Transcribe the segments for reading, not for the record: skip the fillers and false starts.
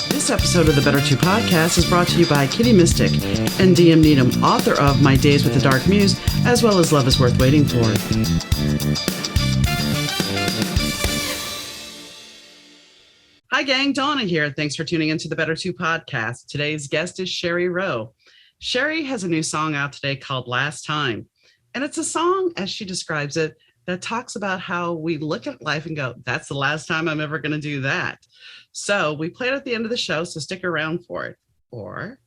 This episode of the Better 2 podcast is brought to you by Kitty Mystic and DM Needom, author of My Days with the Dark Muse, as well as Love is Worth Waiting For. Hi gang, Donna here. Thanks for tuning into the Better 2 podcast. Today's guest is Shari Rowe. Shari has a new song out today called Last Time. And it's a song, as she describes it, that talks about how we look at life and go, that's the last time I'm ever going to do that. So we play it at the end of the show, so stick around for it. Or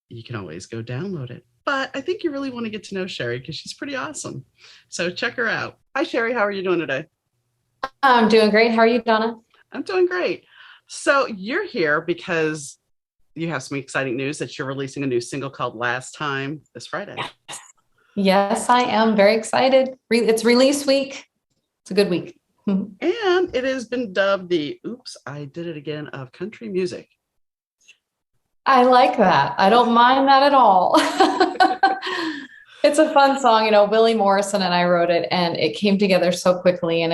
you can always go download it. But I think you really want to get to know Shari because she's pretty awesome. So check her out. Hi, Shari. How are you doing today? I'm doing great. How are you, Donna? I'm doing great. So you're here because you have some exciting news that you're releasing a new single called Last Time this Friday. Yes, I am very excited. It's release week. It's a good week. And it has been dubbed the Oops, I Did It Again of country music. I like that. I don't mind that at all. It's a fun song. You know, Willie Morrison and I wrote it and it came together so quickly. And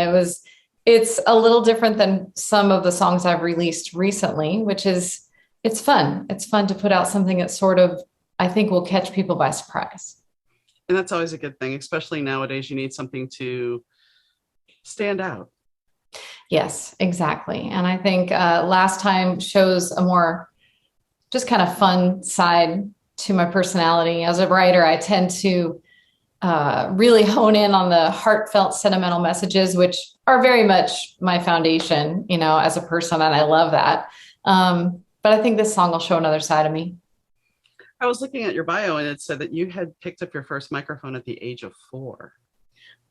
it's a little different than some of the songs I've released recently, it's fun. It's fun to put out something that sort of, I think, will catch people by surprise. And that's always a good thing, especially nowadays. You need something to stand out. Yes, exactly. And I think Last Time shows a more just kind of fun side to my personality. As a writer, I tend to really hone in on the heartfelt, sentimental messages, which are very much my foundation, you know, as a person. And I love that. But I think this song will show another side of me. I was looking at your bio and it said that you had picked up your first microphone at the age of 4.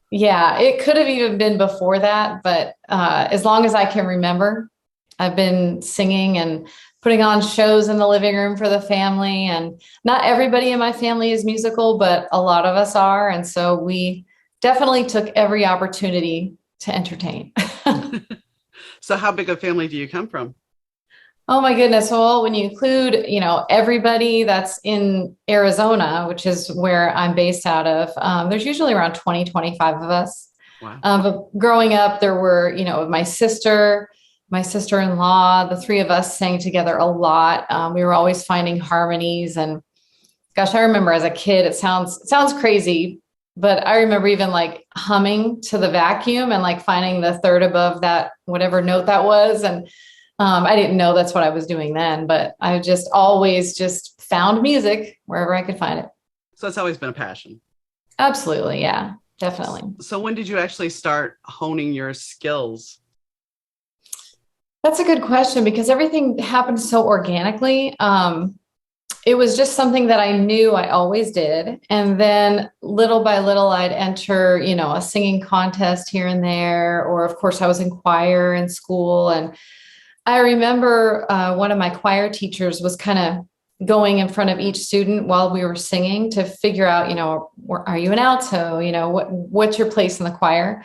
Yeah, it could have even been before that, but as long as I can remember, I've been singing and putting on shows in the living room for the family. And not everybody in my family is musical, but a lot of us are. And so we definitely took every opportunity to entertain. So how big a family do you come from? Oh my goodness. Well, when you include, you know, everybody that's in Arizona, which is where I'm based out of, there's usually around 20, 25 of us. Wow. But growing up, there were, you know, my sister-in-law, the three of us sang together a lot. We were always finding harmonies. And gosh, I remember as a kid, it sounds crazy, but I remember even like humming to the vacuum and like finding the third above that, whatever note that was. And I didn't know that's what I was doing then, but I just always just found music wherever I could find it. So it's always been a passion. Absolutely. Yeah, definitely. So when did you actually start honing your skills? That's a good question because everything happened so organically. It was just something that I knew I always did. And then little by little, I'd enter, you know, a singing contest here and there, or of course I was in choir in school. And I remember one of my choir teachers was kind of going in front of each student while we were singing to figure out, you know, are you an alto? You know, what's your place in the choir?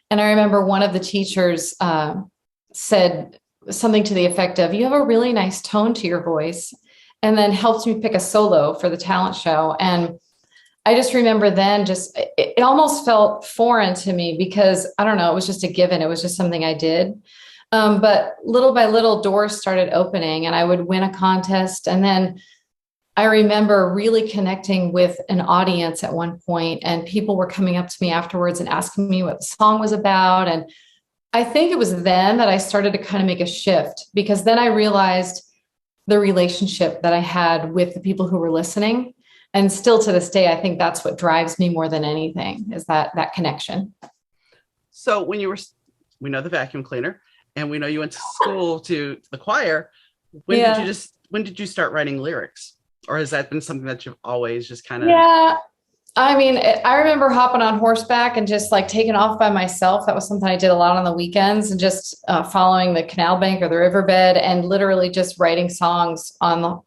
And I remember one of the teachers said something to the effect of, you have a really nice tone to your voice, and then helped me pick a solo for the talent show. And I just remember then it almost felt foreign to me because I don't know, it was just a given. It was just something I did. But little by little doors started opening and I would win a contest. And then I remember really connecting with an audience at one point, and people were coming up to me afterwards and asking me what the song was about. And I think it was then that I started to kind of make a shift, because then I realized the relationship that I had with the people who were listening. And still to this day, I think that's what drives me more than anything, is that connection. So we know the vacuum cleaner. And we know you went to school to the choir. When did you start writing lyrics? Or has that been something that you've always just kind of? Yeah. I mean, I remember hopping on horseback and just like taking off by myself. That was something I did a lot on the weekends, and just following the canal bank or the riverbed and literally just writing songs on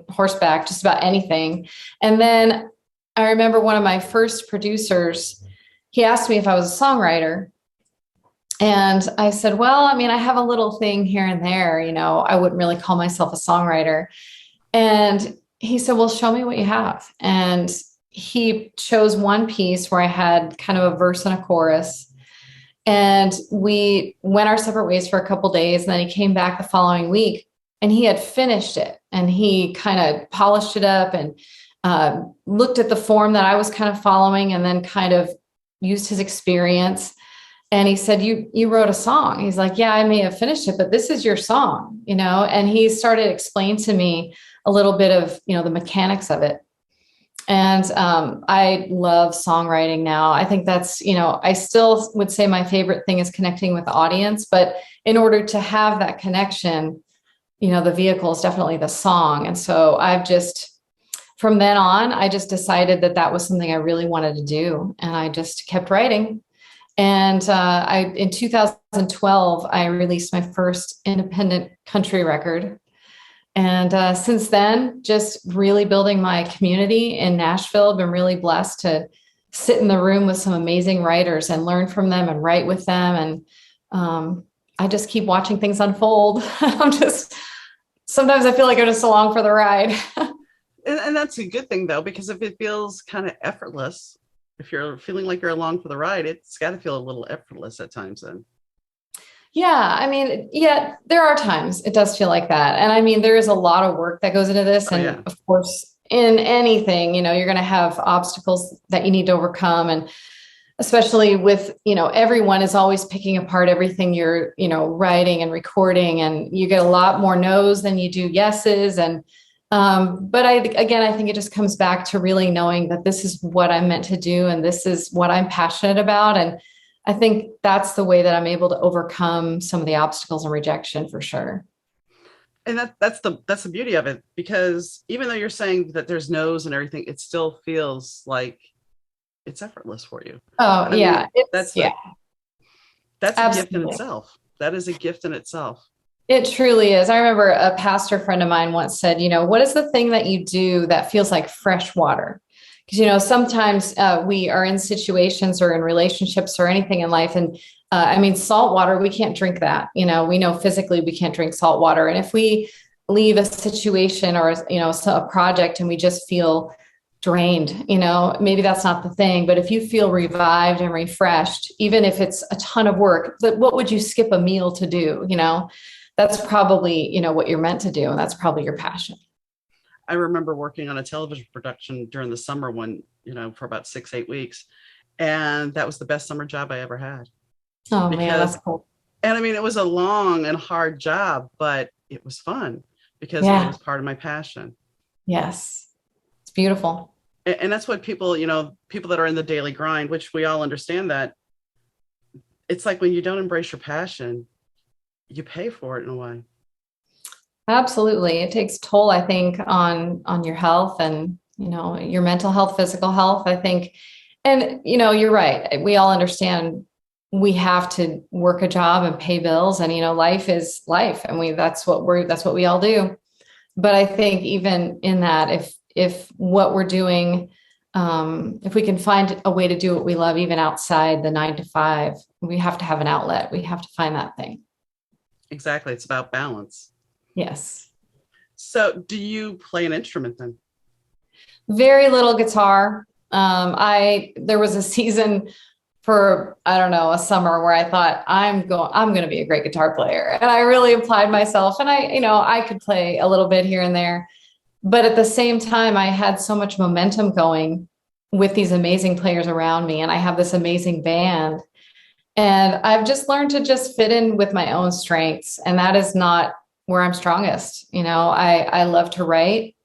horseback, just about anything. And then I remember one of my first producers, he asked me if I was a songwriter. And I said, well, I mean, I have a little thing here and there, you know, I wouldn't really call myself a songwriter. And he said, well, show me what you have. And he chose one piece where I had kind of a verse and a chorus. And we went our separate ways for a couple days. And then he came back the following week and he had finished it. And he kind of polished it up and looked at the form that I was kind of following, and then kind of used his experience. And he said, you wrote a song. He's like, yeah, I may have finished it, but this is your song, and he started explaining to me a little bit of, the mechanics of it. And I love songwriting now. I think that's, I still would say my favorite thing is connecting with the audience, but in order to have that connection, the vehicle is definitely the song. And so from then on, I just decided that was something I really wanted to do. And I just kept writing. And in 2012, I released my first independent country record. And since then, just really building my community in Nashville. I've been really blessed to sit in the room with some amazing writers and learn from them and write with them. And I just keep watching things unfold. Sometimes I feel like I'm just along for the ride. And that's a good thing, though, because if it feels kind of effortless, if you're feeling like you're along for the ride, it's got to feel a little effortless at times then. Yeah. I mean, yeah, there are times it does feel like that. And I mean, there is a lot of work that goes into this. And of course, in anything, you're going to have obstacles that you need to overcome. And especially with, everyone is always picking apart everything you're, writing and recording, and you get a lot more no's than you do yeses. And, but I think it just comes back to really knowing that this is what I'm meant to do. And this is what I'm passionate about. And I think that's the way that I'm able to overcome some of the obstacles and rejection, for sure. And that's the beauty of it, because even though you're saying that there's no's and everything, it still feels like it's effortless for you. Oh, yeah. That's a gift in itself. That is a gift in itself. It truly is. I remember a pastor friend of mine once said, what is the thing that you do that feels like fresh water? Because, sometimes we are in situations or in relationships or anything in life. And salt water, we can't drink that. We know physically we can't drink salt water. And if we leave a situation or, a project and we just feel drained, maybe that's not the thing. But if you feel revived and refreshed, even if it's a ton of work, what would you skip a meal to do? That's probably, what you're meant to do. And that's probably your passion. I remember working on a television production during the summer for about 6-8 weeks. And that was the best summer job I ever had. Oh, man, that's cool. And it was a long and hard job, but it was fun because it was part of my passion. Yes. It's beautiful. And that's what people that are in the daily grind, which we all understand that it's like when you don't embrace your passion, you pay for it in a way. Absolutely. It takes toll, I think, on your health and, your mental health, physical health, I think. And, you're right. We all understand we have to work a job and pay bills, and, life is life. And that's what we all do. But I think even in that, if what we're doing, if we can find a way to do what we love, even outside the 9 to 5, we have to have an outlet. We have to find that thing. Exactly. It's about balance. Yes. So do you play an instrument then? Very little guitar. There was a season for, a summer where I thought I'm going to be a great guitar player. And I really applied myself, and I could play a little bit here and there, but at the same time, I had so much momentum going with these amazing players around me. And I have this amazing band, and I've just learned to just fit in with my own strengths. And that is not where I'm strongest. I love to write,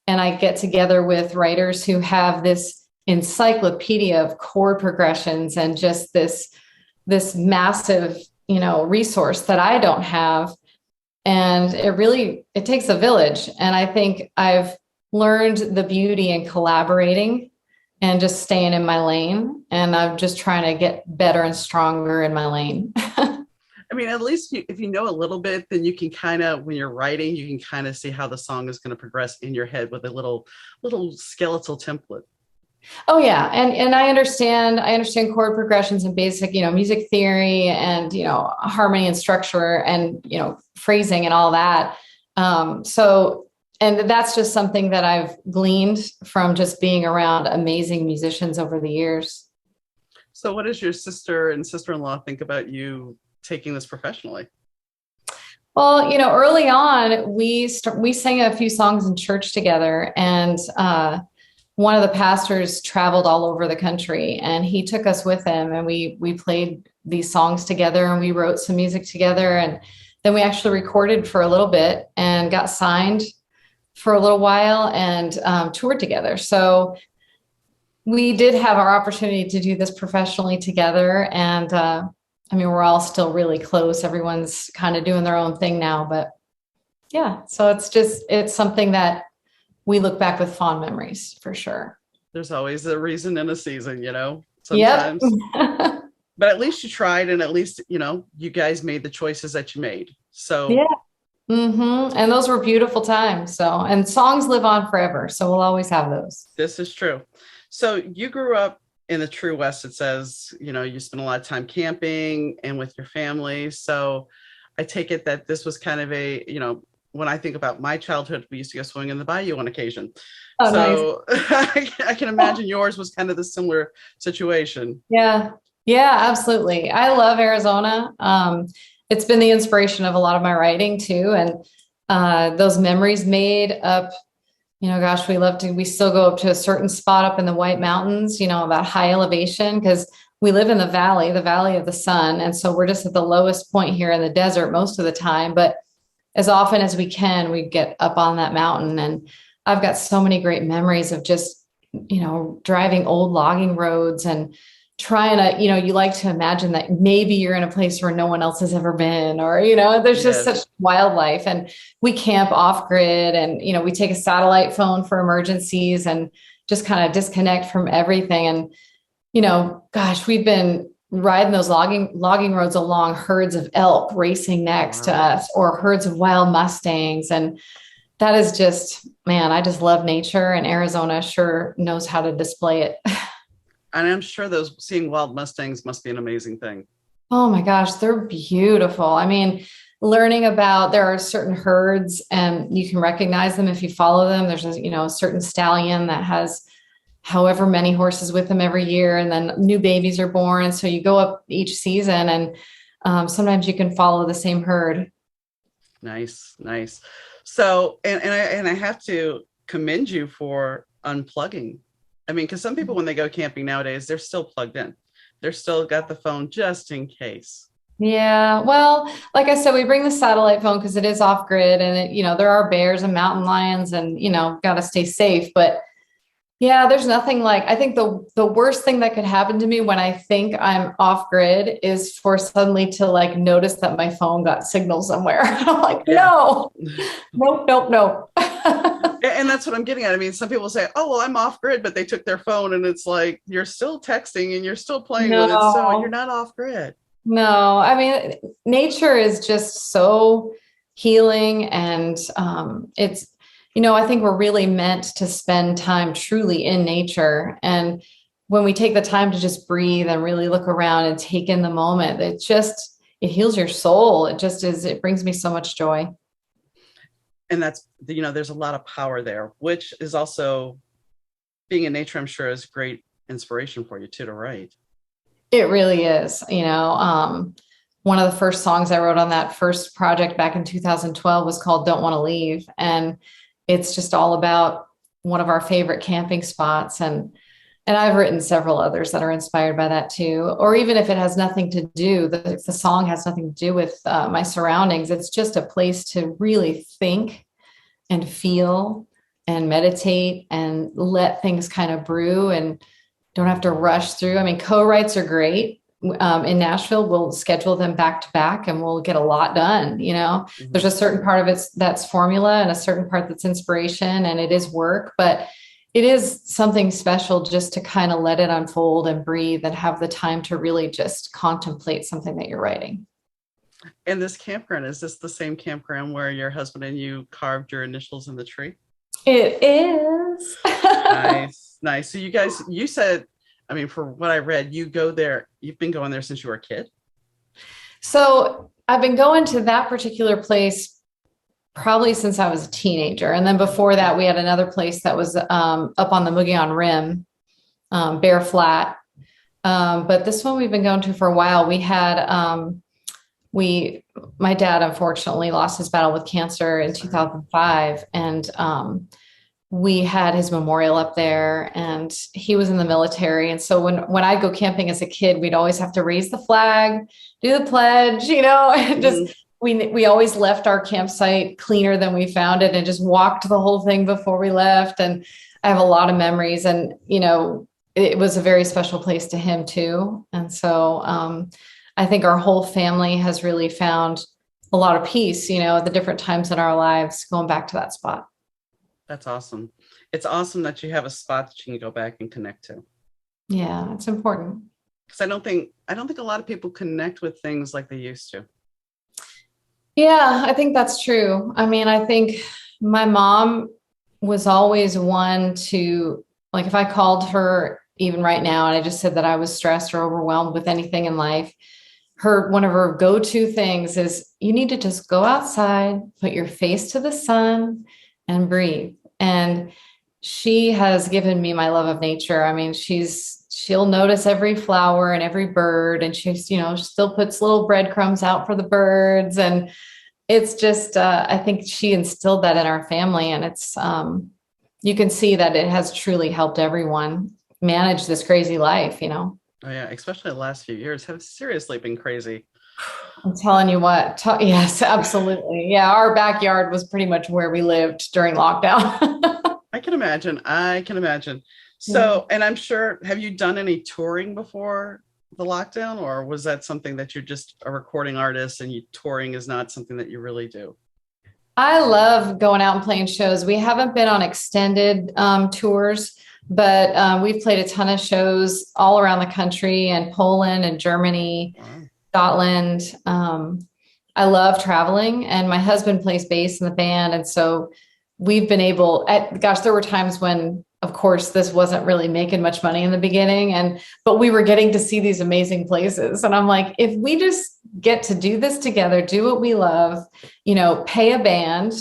and I get together with writers who have this encyclopedia of chord progressions and just this massive, resource that I don't have. And it takes a village. And I think I've learned the beauty in collaborating and just staying in my lane. And I'm just trying to get better and stronger in my lane. At least if you know a little bit, then you can kind of, when you're writing, you can kind of see how the song is going to progress in your head with a little skeletal template. Oh yeah. And I understand chord progressions and basic, music theory and, harmony and structure and, phrasing and all that. So And that's just something that I've gleaned from just being around amazing musicians over the years. So what does your sister and sister-in-law think about you taking this professionally? Well, early on, we sang a few songs in church together, and one of the pastors traveled all over the country, and he took us with him, and we played these songs together, and we wrote some music together, and then we actually recorded for a little bit and got signed for a little while and toured together. So we did have our opportunity to do this professionally together, and we're all still really close. Everyone's kind of doing their own thing now, but yeah, so it's something that we look back with fond memories for sure. There's always a reason in a season, Yep. sometimes. But at least you tried, and at least, you guys made the choices that you made. So yeah. And those were beautiful times. And songs live on forever. So we'll always have those. this is true. So you grew up in the true West. It says, you spent a lot of time camping and with your family. So I take it that this was kind of when I think about my childhood, we used to go swimming in the bayou on occasion. Oh, so nice. I can imagine yours was kind of the similar situation. Yeah. Yeah, absolutely. I love Arizona. It's been the inspiration of a lot of my writing too. And those memories made up, gosh, we still go up to a certain spot up in the White Mountains, about high elevation, because we live in the valley of the sun. And so we're just at the lowest point here in the desert most of the time. But as often as we can, we get up on that mountain. And I've got so many great memories of just, driving old logging roads and trying to, you like to imagine that maybe you're in a place where no one else has ever been, or, there's just such wildlife. And we camp off grid, and, we take a satellite phone for emergencies and just kind of disconnect from everything. And, gosh, we've been riding those logging roads along herds of elk racing next to us, or herds of wild Mustangs. And that is just, man, I just love nature, and Arizona sure knows how to display it. And I'm sure seeing wild Mustangs must be an amazing thing. Oh my gosh, they're beautiful. I mean, learning about, there are certain herds and you can recognize them if you follow them. There's a certain stallion that has however many horses with them every year, and then new babies are born. And so you go up each season, and sometimes you can follow the same herd. Nice. So, and I have to commend you for unplugging. I mean, because some people, when they go camping nowadays, they're still plugged in. They're still got the phone just in case. Yeah. Well, like I said, we bring the satellite phone because it is off grid, and there are bears and mountain lions, and, got to stay safe. But yeah, there's nothing like, I think the worst thing that could happen to me when I think I'm off grid is for suddenly to notice that my phone got signal somewhere. I'm like, no, nope. And that's what I'm getting at. I mean, some people say, oh, well, I'm off grid, but they took their phone, and it's like, you're still texting and you're still playing with it. So you're not off grid. No, I mean, nature is just so healing, and it's, I think we're really meant to spend time truly in nature. And when we take the time to just breathe and really look around and take in the moment, it heals your soul. It brings me so much joy. And that's, there's a lot of power there, which is also, being in nature, I'm sure, is great inspiration for you too, to write. It really is. One of the first songs I wrote on that first project back in 2012 was called Don't Want to Leave. And it's just all about one of our favorite camping spots. And I've written several others that are inspired by that too. Or even if it has nothing to do, if the song has nothing to do with my surroundings, it's just a place to really think and feel and meditate and let things kind of brew, and don't have to rush through. I mean, co-writes are great. In Nashville, we'll schedule them back to back, and we'll get a lot done. Mm-hmm. There's a certain part of it that's formula, and a certain part that's inspiration, and it is work, but it is something special just to kind of let it unfold and breathe and have the time to really just contemplate something that you're writing. And this campground, is this the same campground where your husband and you carved your initials in the tree? It is. Nice. So you said, I mean, for what I read, you've been going there since you were a kid. So I've been going to that particular place probably since I was a teenager. And then before that, we had another place that was up on the Mogollon Rim, Bear Flat. But this one we've been going to for a while. We had my dad unfortunately lost his battle with cancer in 2005, and we had his memorial up there, and he was in the military. And so when I'd go camping as a kid, we'd always have to raise the flag, do the pledge, and just we always left our campsite cleaner than we found it, and just walked the whole thing before we left. And I have a lot of memories, and it was a very special place to him too. And so I think our whole family has really found a lot of peace, at the different times in our lives, going back to that spot. That's awesome. It's awesome that you have a spot that you can go back and connect to. Yeah, it's important. Because I don't think a lot of people connect with things like they used to. Yeah, I think that's true. I mean, I think my mom was always one to, like, if I called her even right now and I just said that I was stressed or overwhelmed with anything in life, one of her go-to things is, you need to just go outside, put your face to the sun, and breathe. And she has given me my love of nature. I mean, she'll notice every flower and every bird, and she still puts little breadcrumbs out for the birds. And it's just, I think she instilled that in our family. And it's, you can see that it has truly helped everyone manage this crazy life, Oh yeah, especially the last few years have seriously been crazy. I'm telling you what, yes, absolutely. Yeah, our backyard was pretty much where we lived during lockdown. I can imagine. So, and I'm sure, have you done any touring before the lockdown, or was that something that you're just a recording artist and touring is not something that you really do? I love going out and playing shows. We haven't been on extended tours, but we've played a ton of shows all around the country, and Poland and Germany. Wow. Scotland. I love traveling, and my husband plays bass in the band. And so we've been there were times when, of course, this wasn't really making much money in the beginning, but we were getting to see these amazing places. And I'm like, if we just get to do this together, do what we love, pay a band,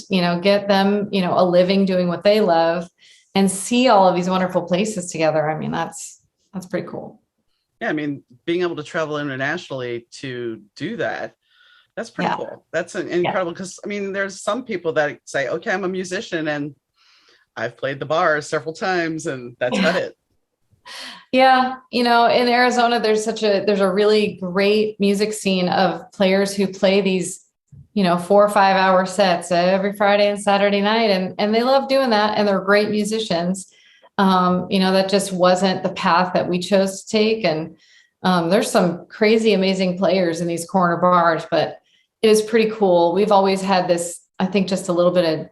get them, a living doing what they love, and see all of these wonderful places together. I mean, that's pretty cool. Yeah, I mean, being able to travel internationally to do that's pretty cool. That's incredible, because I mean, there's some people that say, okay, I'm a musician and I've played the bars several times and that's about it. Yeah. In Arizona, there's a really great music scene of players who play these, 4 or 5 hour sets every Friday and Saturday night. And they love doing that. And they're great musicians. That just wasn't the path that we chose to take. And there's some crazy, amazing players in these corner bars, but it is pretty cool. We've always had this, I think, just a little bit of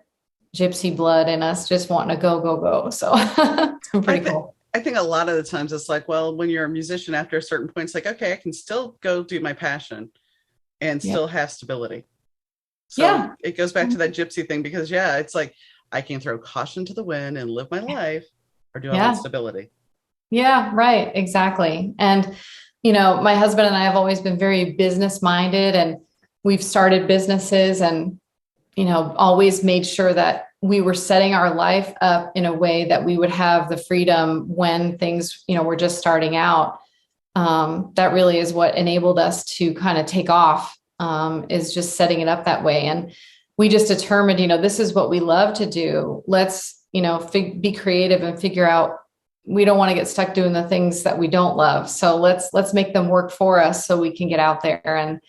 gypsy blood in us, just wanting to go. So it's been pretty cool. I think a lot of the times it's like, well, when you're a musician, after a certain point, it's like, okay, I can still go do my passion and still have stability. So it goes back to that gypsy thing, because it's like, I can throw caution to the wind and live my life, or do I want stability? Yeah, right. Exactly. And, my husband and I have always been very business minded, and we've started businesses and, always made sure that we were setting our life up in a way that we would have the freedom when things, were just starting out. That really is what enabled us to kind of take off, is just setting it up that way. And we just determined, this is what we love to do. Let's, be creative and figure out, we don't want to get stuck doing the things that we don't love. So let's make them work for us so we can get out there. And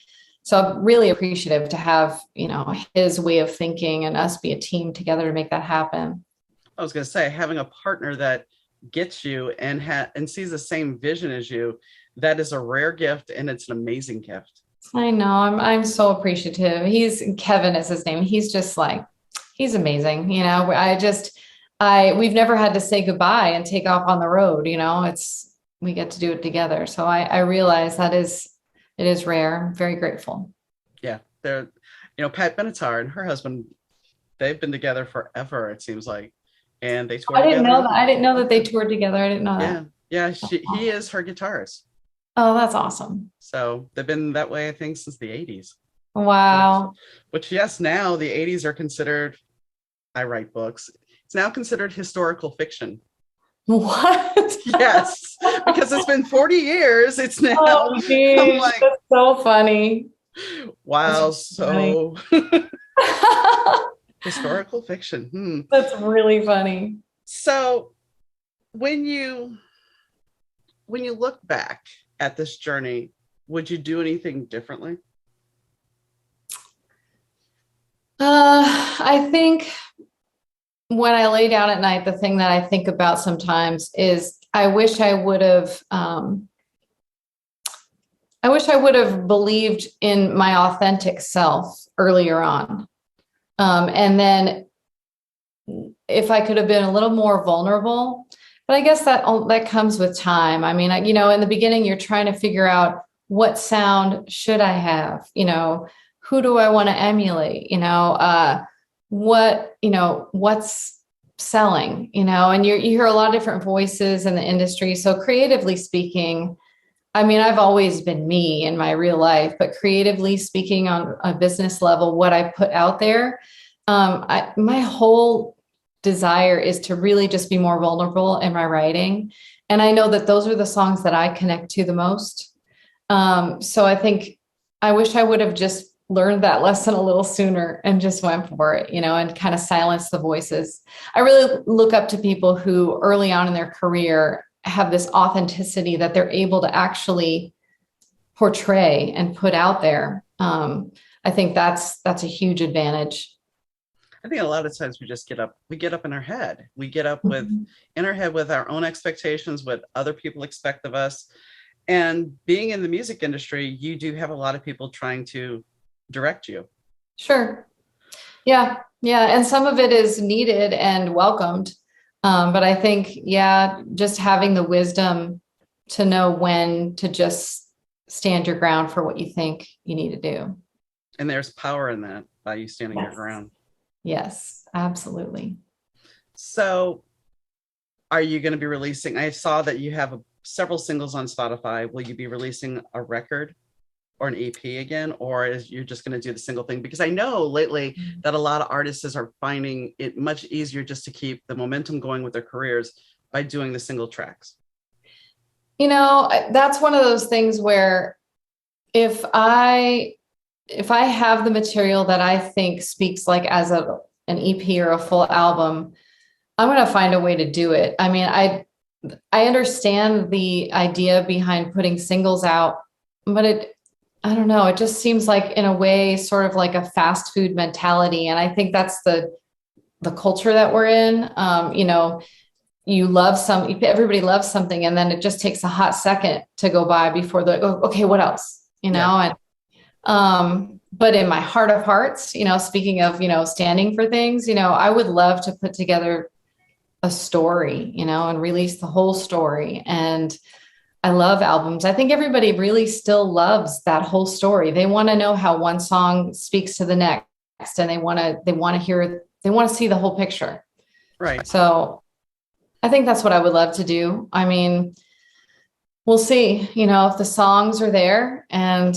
so I'm really appreciative to have, his way of thinking and us be a team together to make that happen. I was going to say, having a partner that gets you and sees the same vision as you, that is a rare gift, and it's an amazing gift. I know. I'm so appreciative. Kevin is his name. He's just he's amazing. We've never had to say goodbye and take off on the road. We get to do it together. So I realize it is rare. I'm very grateful. Yeah. They're, Pat Benatar and her husband, they've been together forever, it seems like. And they toured together. Know that. I didn't know that they toured together. I didn't know that. Yeah. He is her guitarist. Oh, that's awesome. So they've been that way, I think, since the 80s. Wow. Which yes, now the 80s are considered, I write books. It's now considered historical fiction. What? Yes, because it's been 40 years. It's now, Oh, I'm geez, like, that's so funny. wow, That's funny. so historical fiction. That's really funny. So when you look back at this journey, would you do anything differently? I think when I lay down at night, the thing that I think about sometimes is I wish I would have believed in my authentic self earlier on. And then if I could have been a little more vulnerable, but I guess that comes with time. I mean, in the beginning, you're trying to figure out what sound should I have, who do I want to emulate, what's selling, and you hear a lot of different voices in the industry. So creatively speaking, I mean, I've always been me in my real life, but creatively speaking on a business level, what I put out there, my whole desire is to really just be more vulnerable in my writing. And I know that those are the songs that I connect to the most. So I think I wish I would have just learned that lesson a little sooner and just went for it, and kind of silenced the voices. I really look up to people who early on in their career have this authenticity that they're able to actually portray and put out there. I think that's a huge advantage. I think a lot of times we get up in our head. We get up with in our head with our own expectations, what other people expect of us. And being in the music industry, you do have a lot of people trying to direct you. Sure. Yeah. Yeah. And some of it is needed and welcomed. But I think, just having the wisdom to know when to just stand your ground for what you think you need to do. And there's power in that by you standing your ground. Yes, absolutely. So are you going to be releasing? I saw that you have several singles on Spotify. Will you be releasing a record or an EP again, or you're just going to do the single thing? Because I know lately that a lot of artists are finding it much easier just to keep the momentum going with their careers by doing the single tracks. That's one of those things where if I have the material that I think speaks like as an EP or a full album, I'm going to find a way to do it. I mean, I understand the idea behind putting singles out, but I don't know. It just seems like in a way, sort of like a fast food mentality. And I think that's the culture that we're in. Everybody loves something, and then it just takes a hot second to go by before they go, okay, what else? And, but in my heart of hearts, speaking of, standing for things, I would love to put together a story, and release the whole story. And I love albums. I think everybody really still loves that whole story. They want to know how one song speaks to the next, and they want to see the whole picture. Right. So I think that's what I would love to do. I mean, we'll see, if the songs are there and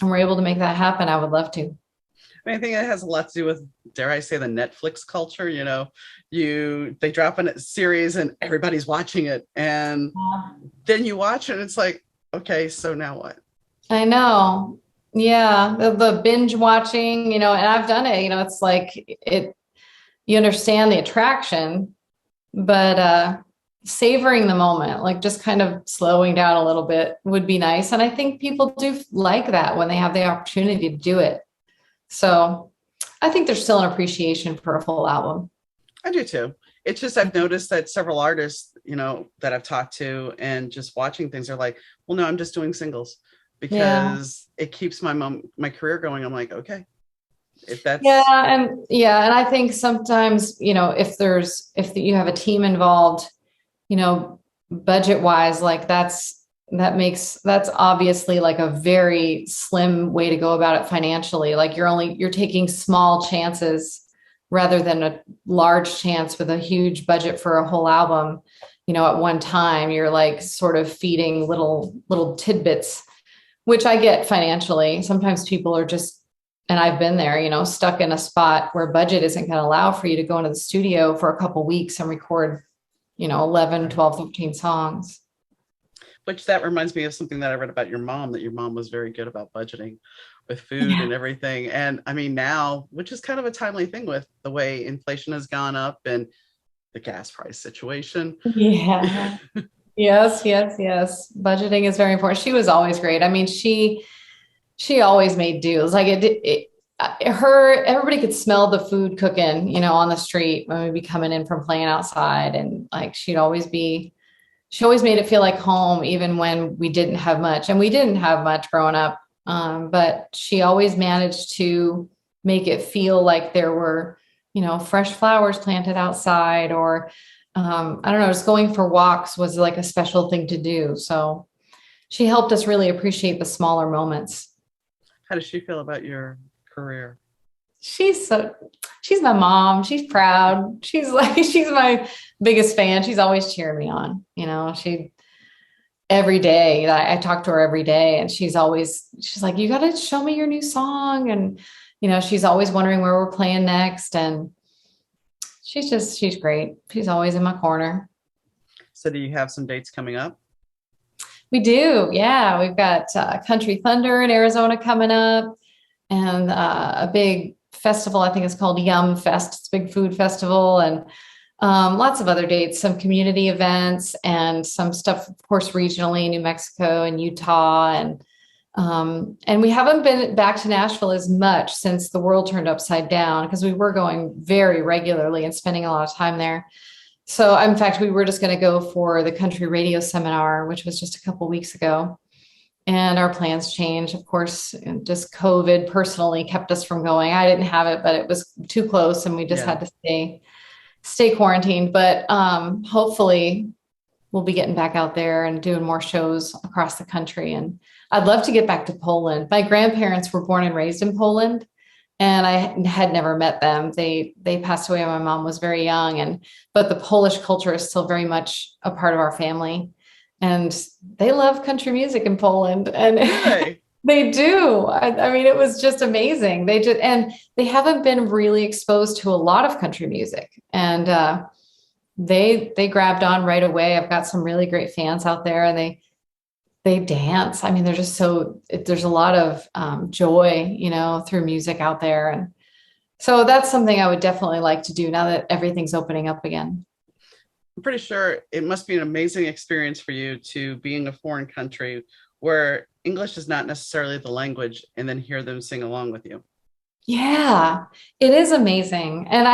we're able to make that happen, I would love to. I think it has a lot to do with, dare I say, the Netflix culture. They drop in a series and everybody's watching it, and then you watch it and it's like, okay, so now what? I know. Yeah. The binge watching, and I've done it, it's like you understand the attraction, but savoring the moment, like just kind of slowing down a little bit would be nice. And I think people do like that when they have the opportunity to do it. So I think there's still an appreciation for a full album. I do too. It's just, I've noticed that several artists, that I've talked to and just watching things are like, well, no, I'm just doing singles because it keeps my career going. I'm like, okay, if that's. And I think sometimes, if you have a team involved, budget wise, like that's obviously like a very slim way to go about it financially. Like you're taking small chances rather than a large chance with a huge budget for a whole album. At one time, you're like sort of feeding little tidbits which I get financially. Sometimes people are just, and I've been there, stuck in a spot where budget isn't going to allow for you to go into the studio for a couple weeks and record, 11, 12, 13 songs. Which that reminds me of something that I read about your mom, that your mom was very good about budgeting with food and everything. And I mean, now, which is kind of a timely thing with the way inflation has gone up and the gas price situation. Yeah. Yes, yes, yes. Budgeting is very important. She was always great. I mean, she always made deals. Like everybody could smell the food cooking, on the street when we'd be coming in from playing outside. And like, she always made it feel like home, even when we didn't have much, and we didn't have much growing up. But she always managed to make it feel like there were, fresh flowers planted outside, or I don't know, just going for walks was like a special thing to do. So she helped us really appreciate the smaller moments. How does she feel about your career? She's my mom. She's proud. She's my biggest fan. She's always cheering me on. Every day I talk to her every day, and she's like, you got to show me your new song. And, she's always wondering where we're playing next. And she's great. She's always in my corner. So do you have some dates coming up? We do. Yeah. We've got Country Thunder in Arizona coming up, and a big festival. I think it's called Yum Fest. It's a big food festival, and lots of other dates, some community events, and some stuff, of course, regionally, New Mexico and Utah. And we haven't been back to Nashville as much since the world turned upside down, because we were going very regularly and spending a lot of time there. So in fact, we were just going to go for the country radio seminar, which was just a couple of weeks ago. And our plans changed. Of course, just COVID personally kept us from going. I didn't have it, but it was too close, and we just had to stay quarantined. But hopefully we'll be getting back out there and doing more shows across the country. And I'd love to get back to Poland. My grandparents were born and raised in Poland, and I had never met them. They passed away when my mom was very young, but the Polish culture is still very much a part of our family. And they love country music in Poland, and really? They do. I mean, it was just amazing. And they haven't been really exposed to a lot of country music, and they grabbed on right away. I've got some really great fans out there, and they dance. I mean, there's a lot of joy, through music out there. And so that's something I would definitely like to do now that everything's opening up again. I'm pretty sure it must be an amazing experience for you to be in a foreign country where English is not necessarily the language, and then hear them sing along with you. Yeah, it is amazing. And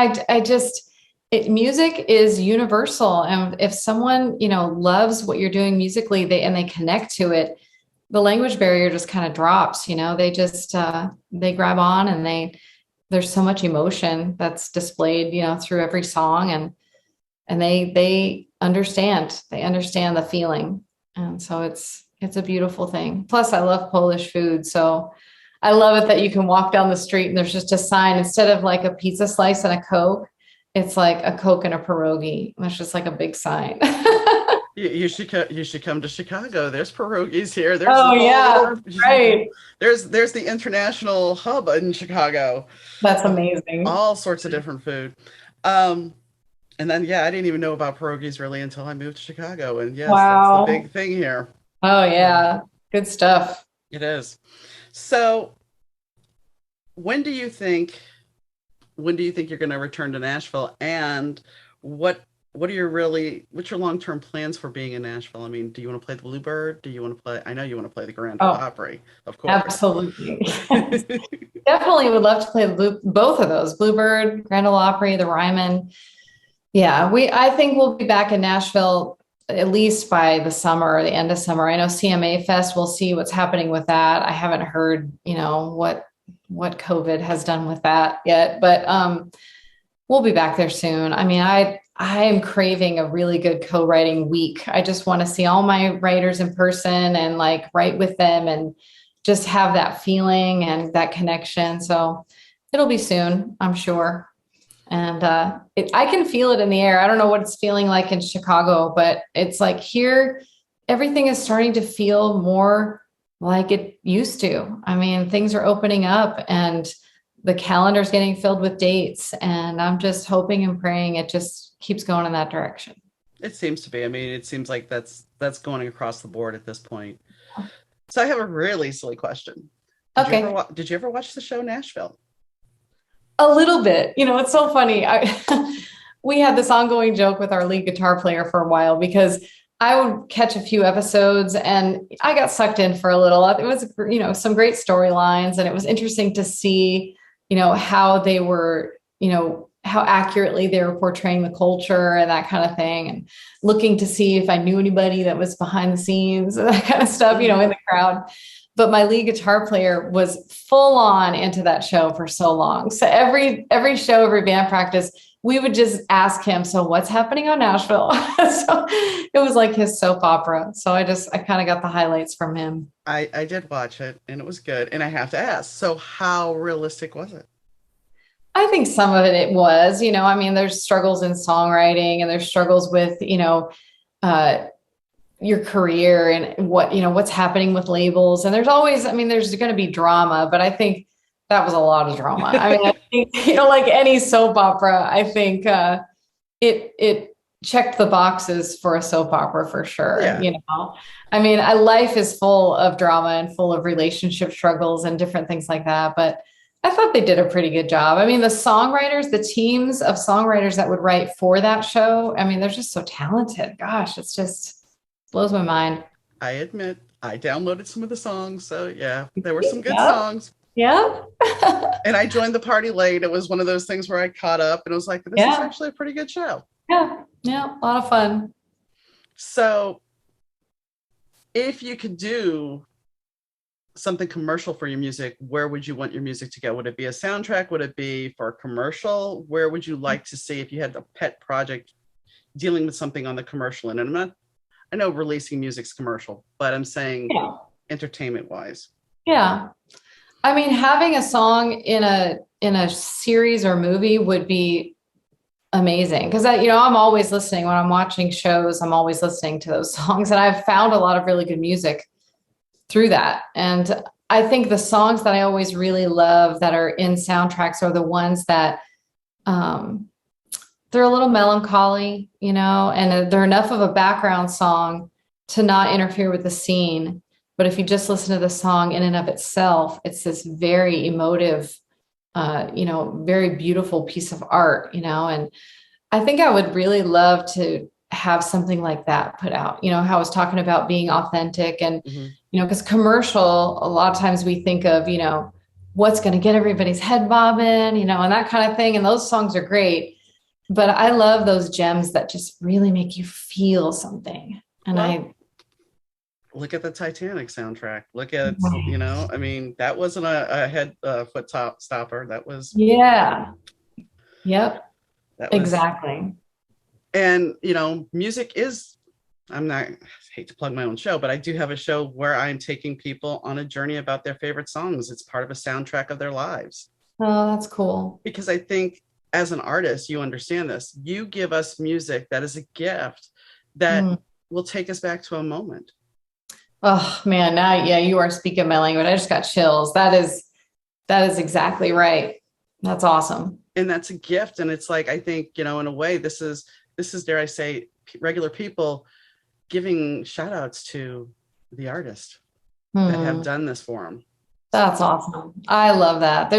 music is universal. And if someone, loves what you're doing musically, they connect to it, the language barrier just kind of drops. They just, they grab on, and there's so much emotion that's displayed, through every song, and they understand the feeling. And so it's a beautiful thing. Plus I love Polish food. So I love it that you can walk down the street and there's just a sign, instead of like a pizza slice and a Coke, it's like a Coke and a pierogi. That's just like a big sign. You should come to Chicago. There's pierogies here. Right. There's the international hub in Chicago. That's amazing. All sorts of different food. And then, I didn't even know about pierogies really until I moved to Chicago. And yes, wow. That's the big thing here. Oh yeah. Good stuff. It is. So when do you think you're going to return to Nashville, and what's your long-term plans for being in Nashville? I mean, do you want to play the Bluebird? I know you want to play the Grand Ole Opry, of course. Absolutely. Definitely would love to play both of those, Bluebird, Grand Ole Opry, the Ryman. Yeah, I think we'll be back in Nashville at least by the summer or the end of summer. I know CMA Fest, we'll see what's happening with that. I haven't heard, what COVID has done with that yet, but we'll be back there soon. I mean, I am craving a really good co-writing week. I just want to see all my writers in person and like write with them and just have that feeling and that connection. So it'll be soon, I'm sure. And I can feel it in the air. I don't know what it's feeling like in Chicago, but it's like here, everything is starting to feel more like it used to. I mean, things are opening up and the calendar's getting filled with dates, and I'm just hoping and praying it just keeps going in that direction. It seems to be. I mean, it seems like that's going across the board at this point. So I have a really silly question. Okay. Did you ever watch the show Nashville? A little bit. It's so funny. We had this ongoing joke with our lead guitar player for a while because I would catch a few episodes and I got sucked in for a little. It was, some great storylines, and it was interesting to see, how they were, how accurately they were portraying the culture and that kind of thing, and looking to see if I knew anybody that was behind the scenes and that kind of stuff, in the crowd. But my lead guitar player was full on into that show for so long. So every show, every band practice, we would just ask him, so what's happening on Nashville? So it was like his soap opera. So I kind of got the highlights from him. I did watch it and it was good. And I have to ask, so how realistic was it? I think some of it was, I mean, there's struggles in songwriting and there's struggles with, your career and what's happening with labels. And there's always, I mean, there's going to be drama, but I think that was a lot of drama. I mean, I think, like any soap opera, I think it checked the boxes for a soap opera for sure. Yeah. I mean, life is full of drama and full of relationship struggles and different things like that. But I thought they did a pretty good job. I mean, the teams of songwriters that would write for that show, I mean, they're just so talented. Gosh, it's just blows my mind. I admit I downloaded some of the songs. So yeah, there were some good songs. Yeah. And I joined the party late. It was one of those things where I caught up and it was like, this is actually a pretty good show. Yeah. Yeah. A lot of fun. So if you could do something commercial for your music, where would you want your music to go? Would it be a soundtrack? Would it be for a commercial? Where would you like to see if you had a pet project dealing with something on the commercial end? And I know releasing music's commercial, but I'm saying entertainment wise. Yeah. I mean, having a song in a series or movie would be amazing. Cause I'm always listening when I'm watching shows, I'm always listening to those songs, and I've found a lot of really good music through that. And I think the songs that I always really love that are in soundtracks are the ones that, they're a little melancholy, and they're enough of a background song to not interfere with the scene. But if you just listen to the song in and of itself, it's this very emotive, very beautiful piece of art, and I think I would really love to have something like that put out, how I was talking about being authentic and, because commercial, a lot of times we think of, what's going to get everybody's head bobbing, and that kind of thing. And those songs are great. But I love those gems that just really make you feel something. And look at the Titanic soundtrack. Look at, I mean, that wasn't a foot stopper. That was. Yeah. Yep. Exactly. And, music is, I hate to plug my own show, but I do have a show where I'm taking people on a journey about their favorite songs. It's part of a soundtrack of their lives. Oh, that's cool. Because I think, as an artist, you understand this. You give us music that is a gift that will take us back to a moment. Oh man, now you are speaking my language. I just got chills. That is exactly right. That's awesome. And that's a gift. And it's like, I think, in a way, this is, dare I say, regular people giving shout outs to the artist that have done this for them. That's awesome. I love that.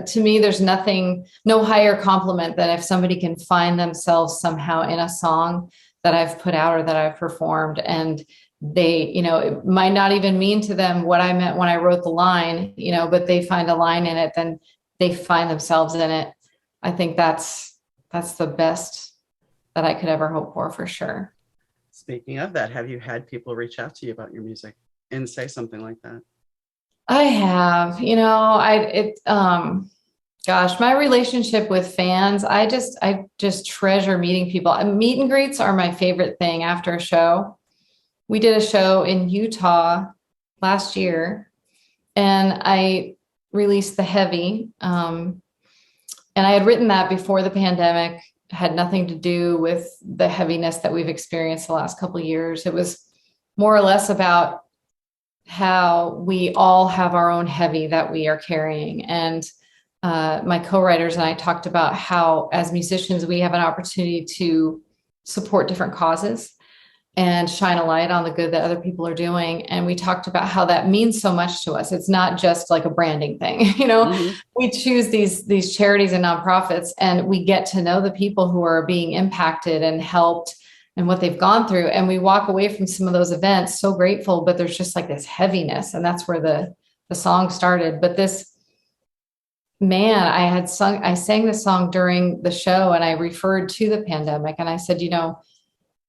To me, there's no higher compliment than if somebody can find themselves somehow in a song that I've put out or that I've performed. And they, it might not even mean to them what I meant when I wrote the line, but they find a line in it, then they find themselves in it. I think that's the best that I could ever hope for sure. Speaking of that, have you had people reach out to you about your music and say something like that? I have, gosh, my relationship with fans, I just treasure meeting people. Meet and greets are my favorite thing after a show. We did a show in Utah last year and I released The Heavy. And I had written that before the pandemic. It had nothing to do with the heaviness that we've experienced the last couple of years. It was more or less about how we all have our own heavy that we are carrying. And my co-writers and I talked about how, as musicians, we have an opportunity to support different causes and shine a light on the good that other people are doing. And we talked about how that means so much to us. It's not just like a branding thing. Mm-hmm. We choose these charities and nonprofits, and we get to know the people who are being impacted and helped and what they've gone through. And we walk away from some of those events so grateful, but there's just like this heaviness. And that's where the song started. But this man, I sang this song during the show, and I referred to the pandemic, and I said,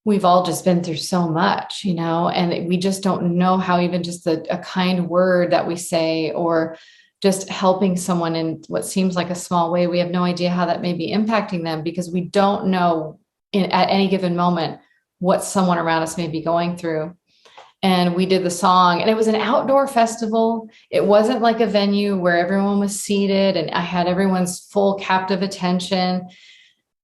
we've all just been through so much, and we just don't know how even just a kind word that we say, or just helping someone in what seems like a small way, we have no idea how that may be impacting them, because we don't know at any given moment what someone around us may be going through. And we did the song, and it was an outdoor festival. It wasn't like a venue where everyone was seated and I had everyone's full captive attention.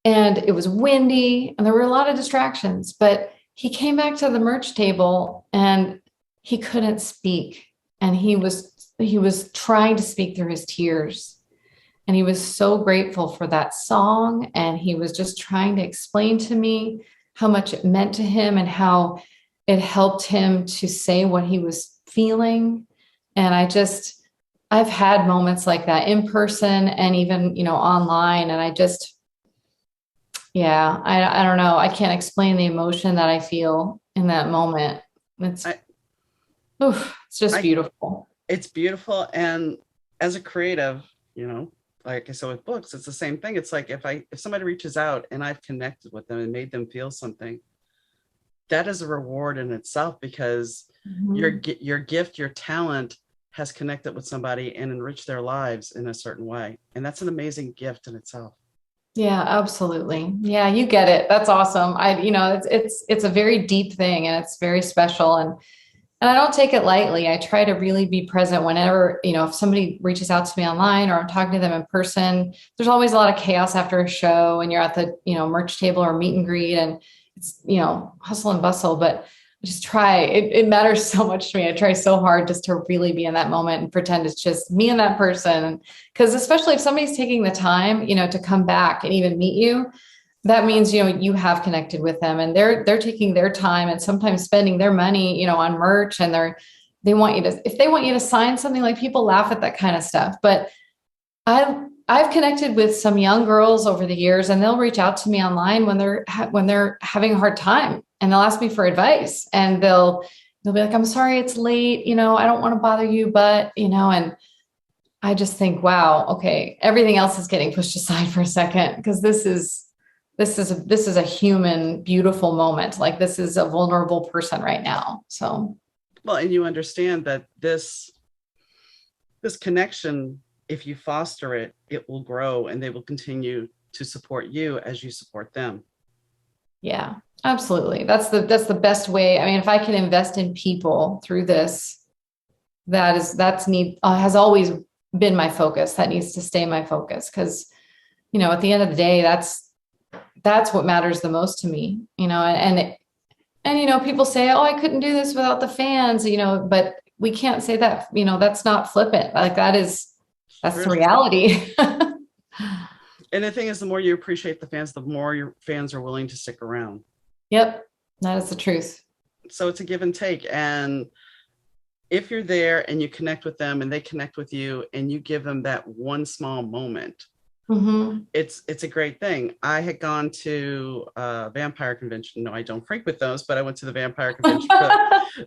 And it was windy and there were a lot of distractions, but he came back to the merch table and he couldn't speak. And he was trying to speak through his tears. And he was so grateful for that song. And he was just trying to explain to me how much it meant to him and how it helped him to say what he was feeling. And I've had moments like that in person and even, online. And I don't know. I can't explain the emotion that I feel in that moment. It's just beautiful. It's beautiful. And as a creative, like I said with books, it's the same thing. It's like if somebody reaches out and I've connected with them and made them feel something, that is a reward in itself, because your gift, your talent has connected with somebody and enriched their lives in a certain way. And that's an amazing gift in itself. Yeah, absolutely. Yeah, you get it. That's awesome. It's a very deep thing, and it's very special. And I don't take it lightly. I try to really be present whenever, if somebody reaches out to me online or I'm talking to them in person. There's always a lot of chaos after a show and you're at the, merch table or meet and greet, and it's, hustle and bustle, but I just try. It matters so much to me. I try so hard just to really be in that moment and pretend it's just me and that person. Because especially if somebody's taking the time, to come back and even meet you, that means, you have connected with them, and they're taking their time and sometimes spending their money, on merch, and if they want you to sign something, like, people laugh at that kind of stuff. But I've connected with some young girls over the years, and they'll reach out to me online when they're having a hard time, and they'll ask me for advice, and they'll be like, "I'm sorry it's late. I don't want to bother you, but," and I just think, wow, okay, everything else is getting pushed aside for a second, because this is a human, beautiful moment. Like, this is a vulnerable person right now. So, well, and you understand that this connection, if you foster it, it will grow, and they will continue to support you as you support them. Yeah, absolutely. That's the best way. I mean, if I can invest in people through this, has always been my focus. That needs to stay my focus, because, at the end of the day, that's what matters the most to me, and people say, "Oh, I couldn't do this without the fans," but we can't say that, that's not flippant. Like, that's the reality. And the thing is, the more you appreciate the fans, the more your fans are willing to stick around. Yep. That is the truth. So it's a give and take. And if you're there and you connect with them and they connect with you and you give them that one small moment, it's a great thing. I had gone to a vampire convention. No, I don't frequent those, but I went to the vampire convention for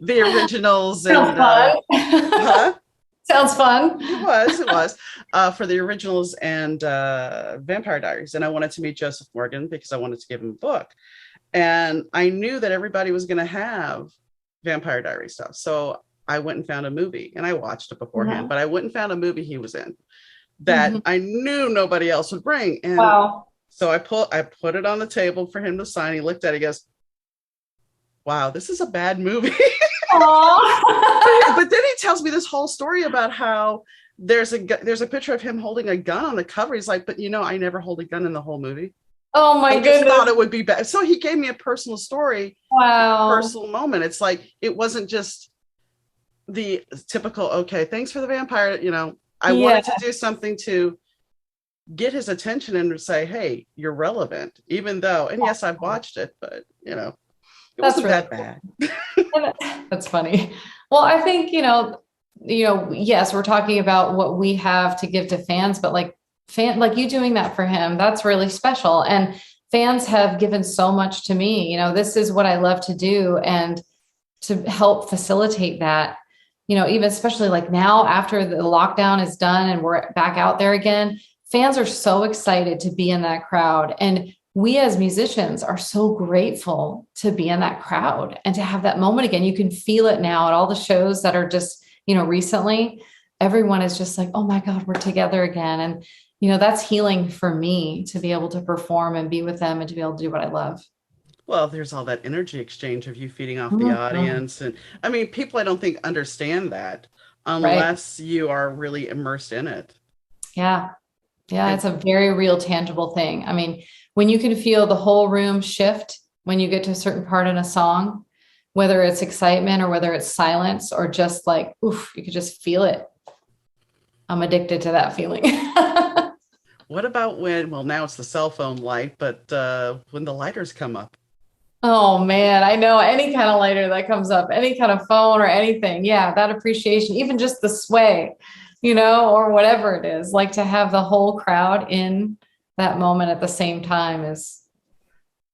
the originals. Sounds fun. Sounds fun. It was for the originals and Vampire Diaries. And I wanted to meet Joseph Morgan because I wanted to give him a book. And I knew that everybody was going to have Vampire Diary stuff. So I went and found a movie, and I watched it beforehand, but I went and found a movie he was in that I knew nobody else would bring. And so I put it on the table for him to sign. He looked at it, he goes, "Wow, this is a bad movie." But then he tells me this whole story about how there's a picture of him holding a gun on the cover. He's like, "But I never hold a gun in the whole movie." Oh my goodness. I thought it would be bad. So he gave me a personal story. Wow. Personal moment. It's like, it wasn't just the typical, okay, thanks for the vampire. I Yeah, wanted to do something to get his attention and say, hey, you're relevant, even though, and yes, I've watched it, but it that's wasn't really that bad. cool. That's funny. Well, I think, yes, we're talking about what we have to give to fans, but like you doing that for him, that's really special. And fans have given so much to me. This is what I love to do. And to help facilitate that, even especially like now after the lockdown is done and we're back out there again, fans are so excited to be in that crowd. And we as musicians are so grateful to be in that crowd and to have that moment again. You can feel it now at all the shows that are just, recently, everyone is just like, oh my God, we're together again. And, that's healing for me to be able to perform and be with them and to be able to do what I love. Well, there's all that energy exchange of you feeding off the Mhm. audience. And I mean, people I don't think understand that Right. unless you are really immersed in it. Yeah. Yeah. And It's a very real, tangible thing. I mean, when you can feel the whole room shift when you get to a certain part in a song, whether it's excitement or whether it's silence or just like, oof, you could just feel it. I'm addicted to that feeling. what about when, well, now it's the cell phone light, but when the lighters come up? Oh man, I know any kind of lighter that comes up, any kind of phone or anything. Yeah, that appreciation, even just the sway, or whatever it is, like to have the whole crowd in that moment at the same time is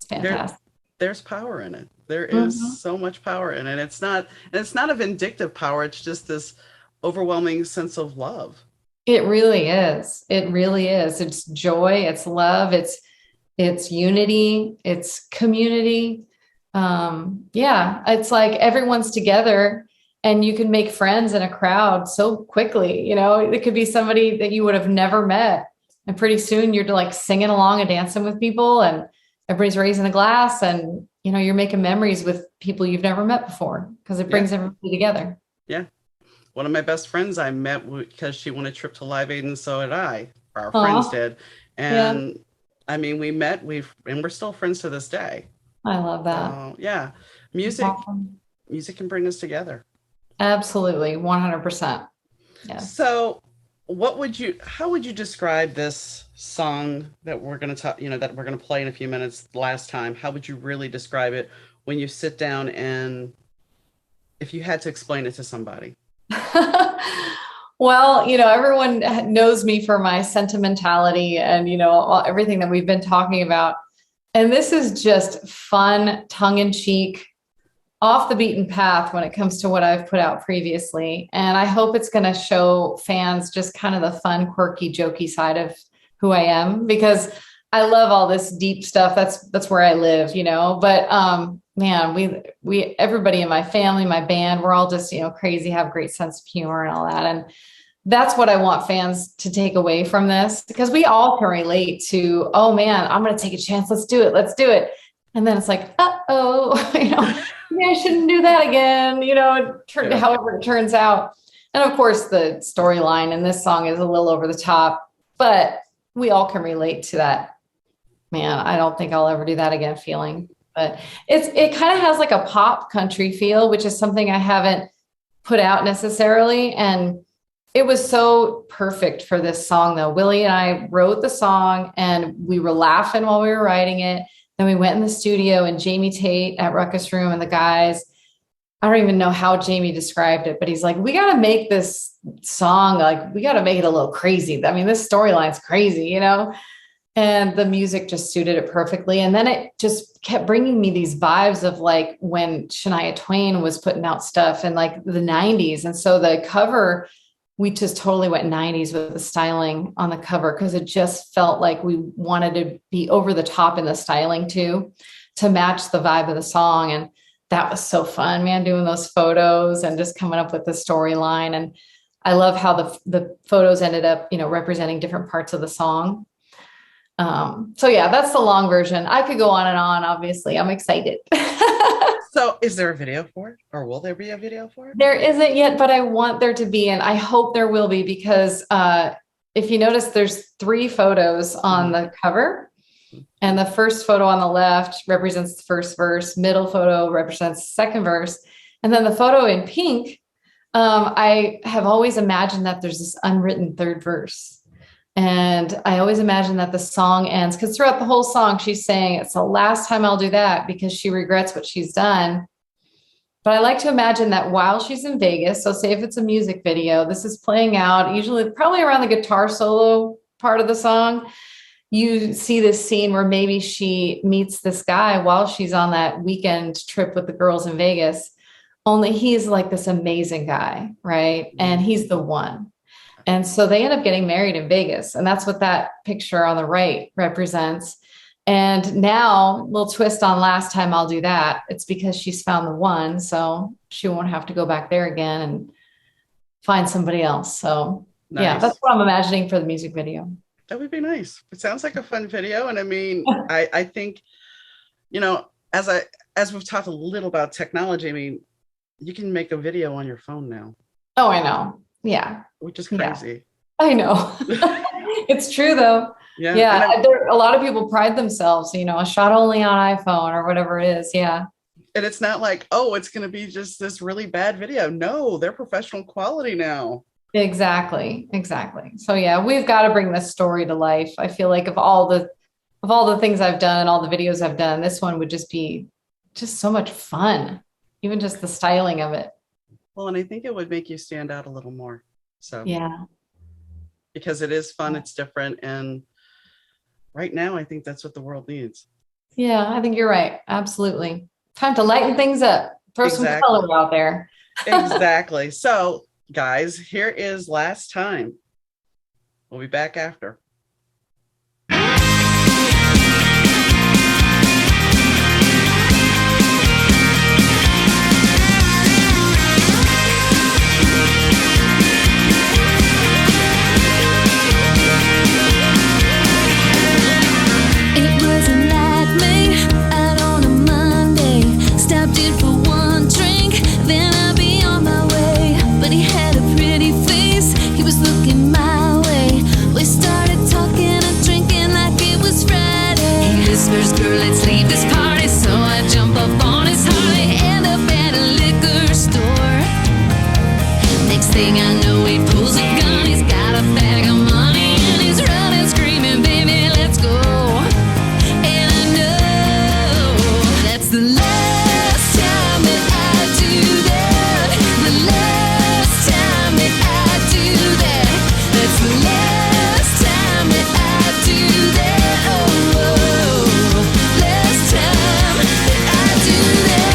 There, fantastic. there's power in it. There is Mhm. so much power in it. It's not a vindictive power. It's just this overwhelming sense of love. It really is. It really is. It's joy, it's love, it's unity, it's community. Yeah, it's like everyone's together and you can make friends in a crowd so quickly. It could be somebody that you would have never met. And pretty soon you're like singing along and dancing with people and everybody's raising a glass and you're making memories with people you've never met before because it Yeah, brings everybody together. yeah. One of my best friends I met because she won a trip to Live Aid, and so did I. Our friends Oh, did, yeah, and I mean, we met. And we're still friends to this day. I love that. So yeah, That's music, awesome. music can bring us together. Absolutely, 100%. Yes. So, how would you describe this song that we're going to talk, that we're going to play in a few minutes last time? How would you really describe it when you sit down and if you had to explain it to somebody? Well, everyone knows me for my sentimentality and, everything that we've been talking about. And this is just fun, tongue in cheek, off the beaten path when it comes to what I've put out previously. And I hope it's going to show fans just kind of the fun, quirky, jokey side of who I am because I love all this deep stuff. That's where I live, But man, we everybody in my family, my band, we're all just, crazy, have a great sense of humor and all that. And that's what I want fans to take away from this because we all can relate to, oh man, I'm going to take a chance. Let's do it. Let's do it. And then it's like, uh-oh, maybe I shouldn't do that again. Yeah. However it turns out. And of course, the storyline in this song is a little over the top, but we all can relate to that. Man, I don't think I'll ever do that again feeling. But it kind of has like a pop country feel, which is something I haven't put out necessarily. And it was so perfect for this song, though. Willie and I wrote the song and we were laughing while we were writing it. Then we went in the studio and Jamie Tate at Ruckus Room and the guys, I don't even know how Jamie described it, but he's like, we got to make this song, like, we got to make it a little crazy. I mean, this storyline's crazy, And the music just suited it perfectly. And then it just kept bringing me these vibes of like when Shania Twain was putting out stuff in like the 90s. And so the cover, we just totally went 90s with the styling on the cover because it just felt like we wanted to be over the top in the styling too, to match the vibe of the song. And that was so fun, man, doing those photos and just coming up with the storyline. And I love how the photos ended up, representing different parts of the song. So yeah, that's the long version. I could go on and on, obviously. I'm excited. So, is there a video for it, or will there be a video for it? There isn't yet, but I want there to be, and I hope there will be because if you notice, there's 3 photos on the cover. And the first photo on the left represents the first verse, middle photo represents the second verse. And then the photo in pink I have always imagined that there's this unwritten third verse. And I always imagine that the song ends because throughout the whole song, she's saying it's the last time I'll do that because she regrets what she's done. But I like to imagine that while she's in Vegas, so say if it's a music video, this is playing out, usually probably around the guitar solo part of the song. You see this scene where maybe she meets this guy while she's on that weekend trip with the girls in Vegas. Only he's like this amazing guy, right? And he's the one. And so they end up getting married in Vegas. And that's what that picture on the right represents. And now, little twist on last time I'll do that. It's because she's found the one. So she won't have to go back there again and find somebody else. So Nice. yeah, that's what I'm imagining for the music video. That would be nice. It sounds like a fun video. And I mean, I think, as we've talked a little about technology, I mean, you can make a video on your phone now. Oh, I know. Yeah. Which is crazy. Yeah. I know. It's true though. Yeah. Yeah. A lot of people pride themselves, a shot only on iPhone or whatever it is. Yeah. And it's not like, oh, it's going to be just this really bad video. No, they're professional quality now. Exactly. So yeah, we've got to bring this story to life. I feel like of all the things I've done, all the videos I've done, this one would just be just so much fun, even just the styling of it. Well, and I think it would make you stand out a little more. So yeah, because it is fun, it's different, and right now I think that's what the world needs. Yeah, I think you're right. Absolutely. Time to lighten things up. Throw some color out there. Exactly. So guys, here is Last Time. We'll be back after. It was enlightening out on a Monday. Stopped in for one drink, then I'll be on my way. But he had a pretty face, he was looking my way. We started talking and drinking like it was Friday. He whispers, girl, let's leave this party. So I jump up on his Harley, end up at a liquor store. Next thing I know, he pulls a gun, he's got a bag of money, and he's running, screaming, baby, let's go. And I know that's the last time that I do that. The last time that I do that. That's the last time that I do that. Oh, last time that I do that.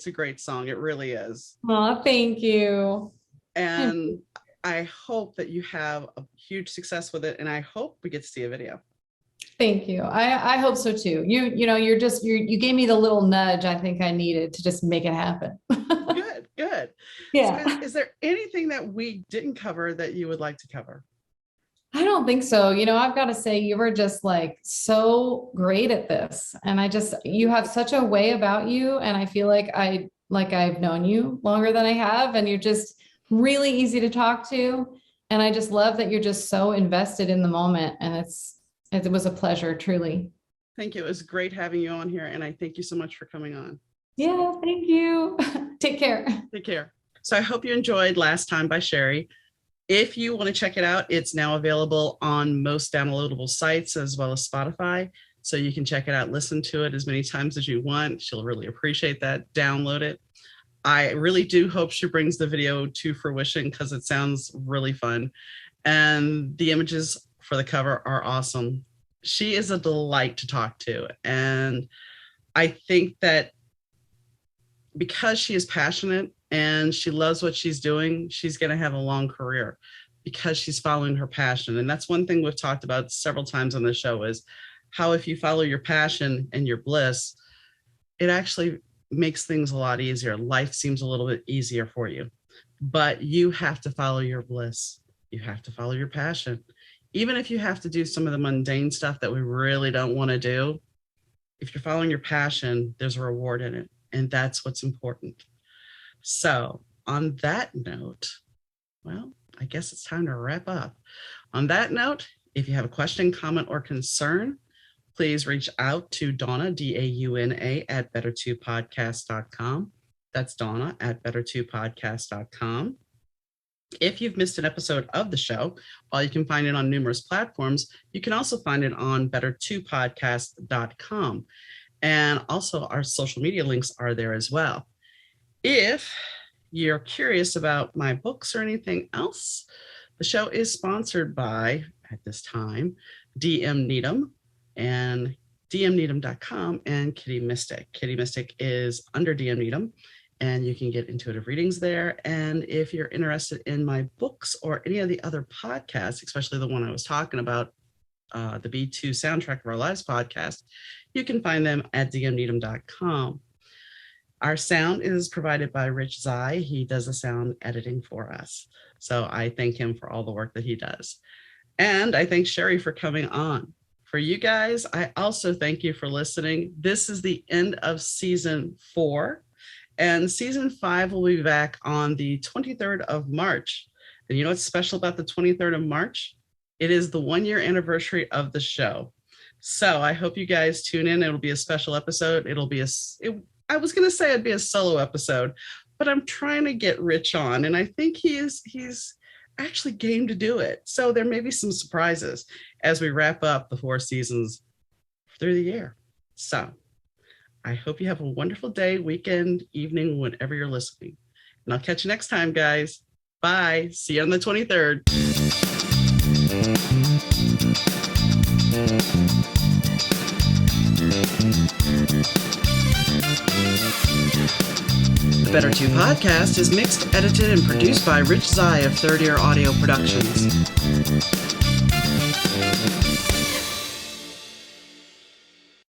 It's a great song. It really is. Oh, thank you. And I hope that you have a huge success with it. And I hope we get to see a video. Thank you. I hope so too. You know, you gave me the little nudge I think I needed to just make it happen. Good. Yeah. So is there anything that we didn't cover that you would like to cover? I don't think so. You know, I've got to say you were just like so great at this. And you have such a way about you. And I feel like I've known you longer than I have. And you're just really easy to talk to. And I just love that you're just so invested in the moment. And it was a pleasure, truly. Thank you. It was great having you on here. And I thank you so much for coming on. Yeah, thank you. Take care. Take care. So I hope you enjoyed Last Time by Shari. If you want to check it out, it's now available on most downloadable sites as well as Spotify. So you can check it out, listen to it as many times as you want. She'll really appreciate that. Download it. I really do hope she brings the video to fruition because it sounds really fun. And the images for the cover are awesome. She is a delight to talk to. And I think that because she is passionate and she loves what she's doing, she's going to have a long career because she's following her passion. And that's one thing we've talked about several times on the show is how if you follow your passion and your bliss, it actually makes things a lot easier. Life seems a little bit easier for you, but you have to follow your bliss. You have to follow your passion. Even if you have to do some of the mundane stuff that we really don't want to do, if you're following your passion, there's a reward in it. And that's what's important. So on that note, well, I guess it's time to wrap up. On that note, if you have a question, comment, or concern, please reach out to Donna, Dauna, at better2podcast.com. That's Donna at better2podcast.com. If you've missed an episode of the show, while you can find it on numerous platforms, you can also find it on better2podcast.com. And also our social media links are there as well. If you're curious about my books or anything else, the show is sponsored by, at this time, DM Needom and dmneedom.com and Kitty Mystic. Kitty Mystic is under DM Needom, and you can get intuitive readings there. And if you're interested in my books or any of the other podcasts, especially the one I was talking about, the B2 Soundtrack of Our Lives podcast, you can find them at dmneedom.com. Our sound is provided by Rich Zai. He does the sound editing for us. So I thank him for all the work that he does. And I thank Shari for coming on. For you guys, I also thank you for listening. This is the end of season 4. And season 5 will be back on the 23rd of March. And you know what's special about the 23rd of March? It is the 1-year anniversary of the show. So I hope you guys tune in. It'll be a special episode. I was going to say it'd be a solo episode, but I'm trying to get Rich on. And I think he's actually game to do it. So there may be some surprises as we wrap up the 4 seasons through the year. So I hope you have a wonderful day, weekend, evening, whenever you're listening. And I'll catch you next time, guys. Bye. See you on the 23rd. The Better 2 podcast is mixed, edited, and produced by Rich Zai of Third Ear Audio Productions.